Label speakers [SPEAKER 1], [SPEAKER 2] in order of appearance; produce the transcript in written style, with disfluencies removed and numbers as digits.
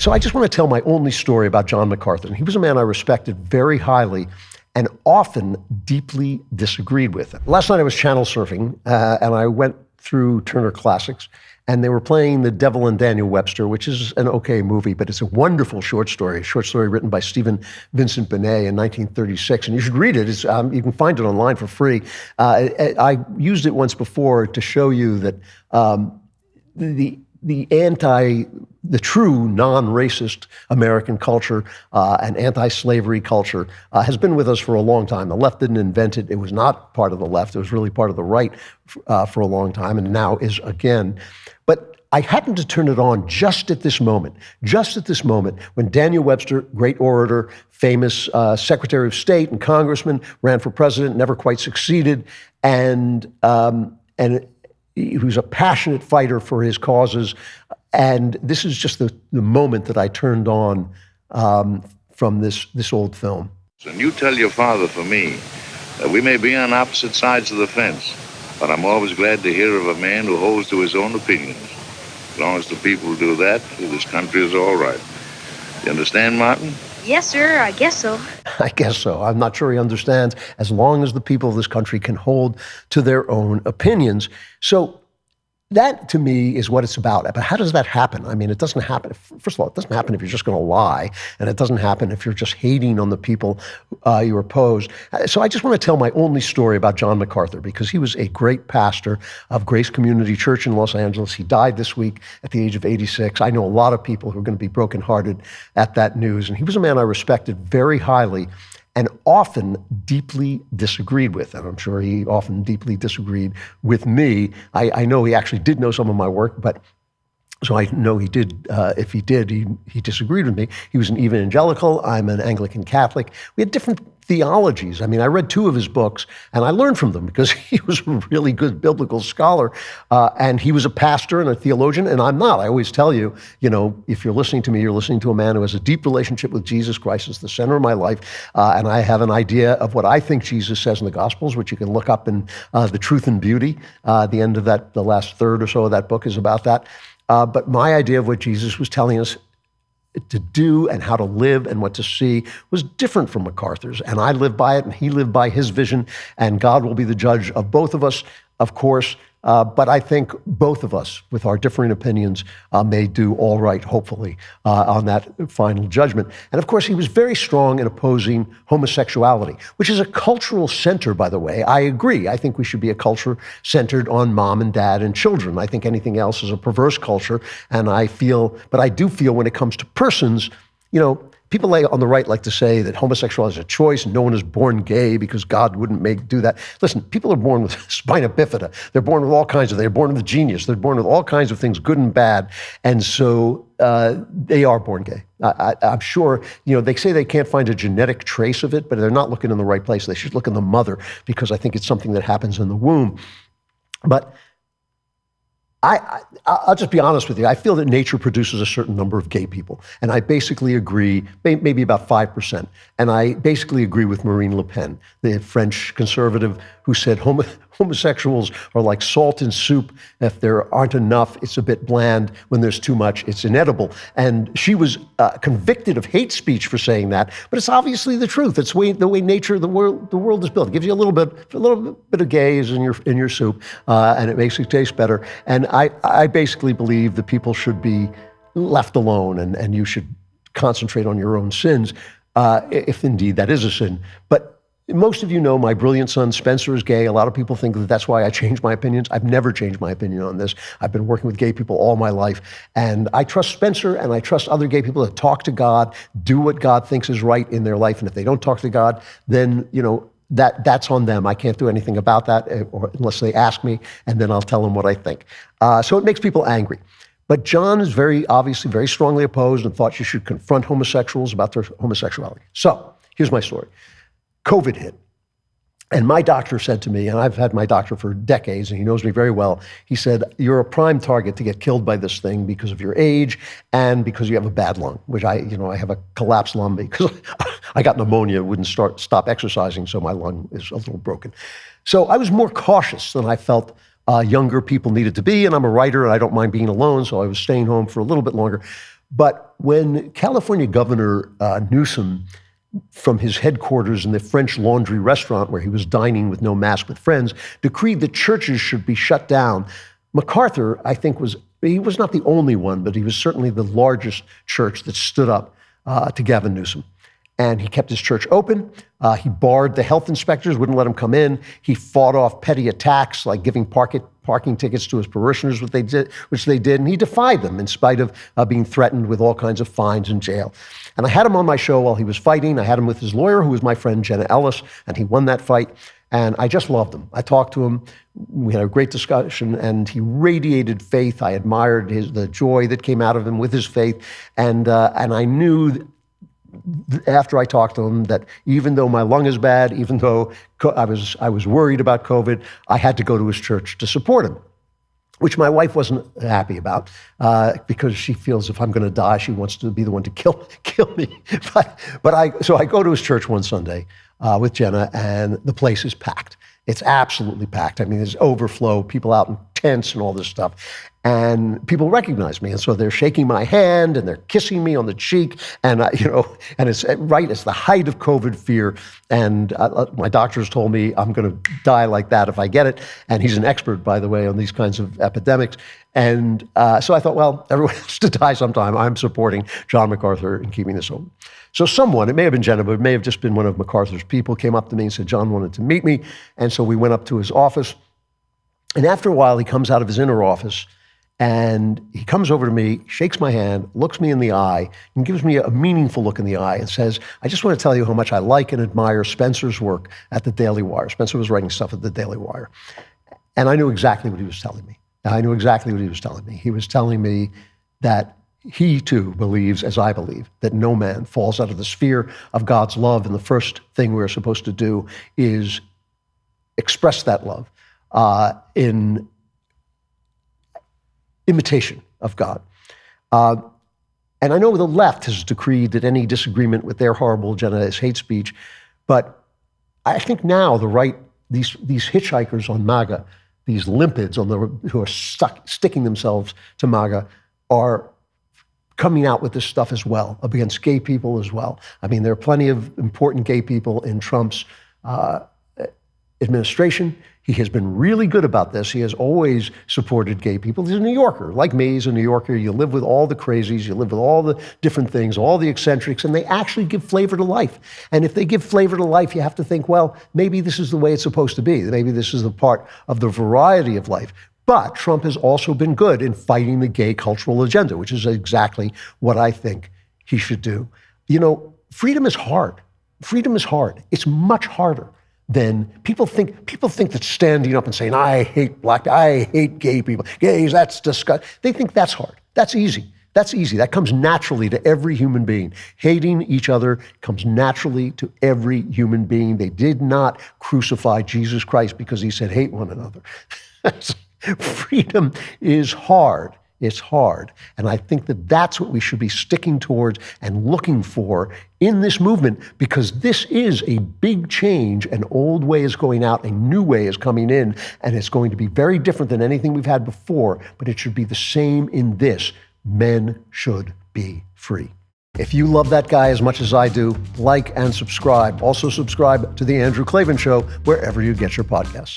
[SPEAKER 1] So I just want to tell my only story about John MacArthur. He was a man I respected very highly and often deeply disagreed with. Last night I was channel surfing and I went through Turner Classics and they were playing The Devil and Daniel Webster, which is an okay movie, but it's a wonderful short story written by Stephen Vincent Benet in 1936. And you should read it. You can find it online for free. I used it once before to show you that the true non-racist American culture and anti-slavery culture has been with us for a long time. The left didn't invent it. It was not part of the left. It was really part of the right for a long time, and now is again. But I happened to turn it on just at this moment when Daniel Webster, great orator, famous Secretary of State and congressman, ran for president, never quite succeeded, and he was a passionate fighter for his causes. And this is just the moment that I turned on from this old film.
[SPEAKER 2] And you tell your father for me that we may be on opposite sides of the fence, but I'm always glad to hear of a man who holds to his own opinions. As long as the people do that, this country is all right. You understand, Martin?
[SPEAKER 3] Yes, sir, I guess so.
[SPEAKER 1] I guess so. I'm not sure he understands, as long as the people of this country can hold to their own opinions. So that, to me, is what it's about. But how does that happen? I mean, it doesn't happen. First of all, it doesn't happen if you're just going to lie, and it doesn't happen if you're just hating on the people you oppose. So I just want to tell my only story about John MacArthur, because he was a great pastor of Grace Community Church in Los Angeles. He died this week at the age of 86. I know a lot of people who are going to be brokenhearted at that news. And he was a man I respected very highly and often deeply disagreed with. And I'm sure he often deeply disagreed with me. I know he actually did know some of my work, but so I know he did. If he did, he disagreed with me. He was an evangelical. I'm an Anglican Catholic. We had different theologies. I mean, I read 2 of his books, and I learned from them because he was a really good biblical scholar, and he was a pastor and a theologian, and I'm not. I always tell you, if you're listening to me, you're listening to a man who has a deep relationship with Jesus Christ as the center of my life, and I have an idea of what I think Jesus says in the Gospels, which you can look up in The Truth and Beauty. The end of that, the last third or so of that book is about that. But my idea of what Jesus was telling us to do and how to live and what to see was different from MacArthur's. And I lived by it, and he lived by his vision, and God will be the judge of both of us, of course. But I think both of us, with our differing opinions, may do all right, hopefully, on that final judgment. And of course, he was very strong in opposing homosexuality, which is a cultural center, by the way. I agree. I think we should be a culture centered on mom and dad and children. I think anything else is a perverse culture. And I do feel when it comes to persons, people on the right like to say that homosexuality is a choice and no one is born gay because God wouldn't do that. Listen, people are born with spina bifida. They're born with they're born with genius. They're born with all kinds of things, good and bad. And so they are born gay. I'm sure, they say they can't find a genetic trace of it, but they're not looking in the right place. They should look in the mother, because I think it's something that happens in the womb. But I'll just be honest with you. I feel that nature produces a certain number of gay people. And I basically agree, maybe about 5%. And I basically agree with Marine Le Pen, the French conservative who said homosexuals are like salt in soup. If there aren't enough, it's a bit bland. When there's too much, it's inedible. And she was convicted of hate speech for saying that. But it's obviously the truth. It's the way nature, the world is built. It gives you a little bit of gays in your soup, and it makes it taste better. And I basically believe that people should be left alone, and you should concentrate on your own sins, if indeed that is a sin. But most of you know my brilliant son Spencer is gay. A lot of people think that that's why I changed my opinions. I've never changed my opinion on this. I've been working with gay people all my life. And I trust Spencer and I trust other gay people to talk to God, do what God thinks is right in their life. And if they don't talk to God, then, that's on them. I can't do anything about that unless they ask me, and then I'll tell them what I think. So it makes people angry. But John is obviously very strongly opposed and thought you should confront homosexuals about their homosexuality. So here's my story. COVID hit. And my doctor said to me, and I've had my doctor for decades, and he knows me very well, he said, you're a prime target to get killed by this thing because of your age and because you have a bad lung, which I have a collapsed lung because I got pneumonia, wouldn't stop exercising, so my lung is a little broken. So I was more cautious than I felt younger people needed to be, and I'm a writer, and I don't mind being alone, so I was staying home for a little bit longer. But when California Governor Newsom, from his headquarters in the French Laundry restaurant where he was dining with no mask with friends, decreed that churches should be shut down, MacArthur, I think, he was not the only one, but he was certainly the largest church that stood up to Gavin Newsom. And he kept his church open. He barred the health inspectors, wouldn't let them come in. He fought off petty attacks like giving parking tickets to his parishioners, which they did. And he defied them in spite of being threatened with all kinds of fines and jail. And I had him on my show while he was fighting. I had him with his lawyer, who was my friend Jenna Ellis, and he won that fight. And I just loved him. I talked to him. We had a great discussion, and he radiated faith. I admired the joy that came out of him with his faith. And I knew after I talked to him that even though my lung is bad, even though I was worried about COVID, I had to go to his church to support him, which my wife wasn't happy about because she feels if I'm going to die, she wants to be the one to kill me. So I go to his church one Sunday with Jenna, and the place is packed. It's absolutely packed. I mean, there's overflow, people out in tents and all this stuff. And people recognize me. And so they're shaking my hand and they're kissing me on the cheek. And, and it's the height of COVID fear. And my doctors told me I'm going to die like that if I get it. And he's an expert, by the way, on these kinds of epidemics. And so I thought, well, everyone has to die sometime. I'm supporting John MacArthur in keeping this open. So someone, it may have been Jenna, but it may have just been one of MacArthur's people, came up to me and said John wanted to meet me. And so we went up to his office. And after a while, he comes out of his inner office and he comes over to me, shakes my hand, looks me in the eye, and gives me a meaningful look in the eye and says, I just want to tell you how much I like and admire Spencer's work at the DailyWire. Spencer was writing stuff at the DailyWire. And I knew exactly what he was telling me. He was telling me that he too believes, as I believe, that no man falls out of the sphere of God's love. And the first thing we're supposed to do is express that love in imitation of God. And I know the left has decreed that any disagreement with their horrible agenda is hate speech, but I think now the right, these hitchhikers on MAGA, these limpids who are sticking themselves to MAGA, are coming out with this stuff as well, against gay people as well. I mean, there are plenty of important gay people in Trump's administration. He has been really good about this. He has always supported gay people. He's a New Yorker. Like me, he's a New Yorker. You live with all the crazies. You live with all the different things, all the eccentrics, and they actually give flavor to life. And if they give flavor to life, you have to think, well, maybe this is the way it's supposed to be. Maybe this is the part of the variety of life. But Trump has also been good in fighting the gay cultural agenda, which is exactly what I think he should do. You know, freedom is hard. Freedom is hard. It's much harder than people think that standing up and saying, I hate I hate gay people, gays, that's disgusting. They think that's hard. That's easy. That comes naturally to every human being. Hating each other comes naturally to every human being. They did not crucify Jesus Christ because he said, hate one another. Freedom is hard. It's hard. And I think that that's what we should be sticking towards and looking for in this movement, because this is a big change. An old way is going out, a new way is coming in, and it's going to be very different than anything we've had before, but it should be the same in this. Men should be free. If you love that guy as much as I do, like and subscribe. Also subscribe to The Andrew Klavan Show wherever you get your podcasts.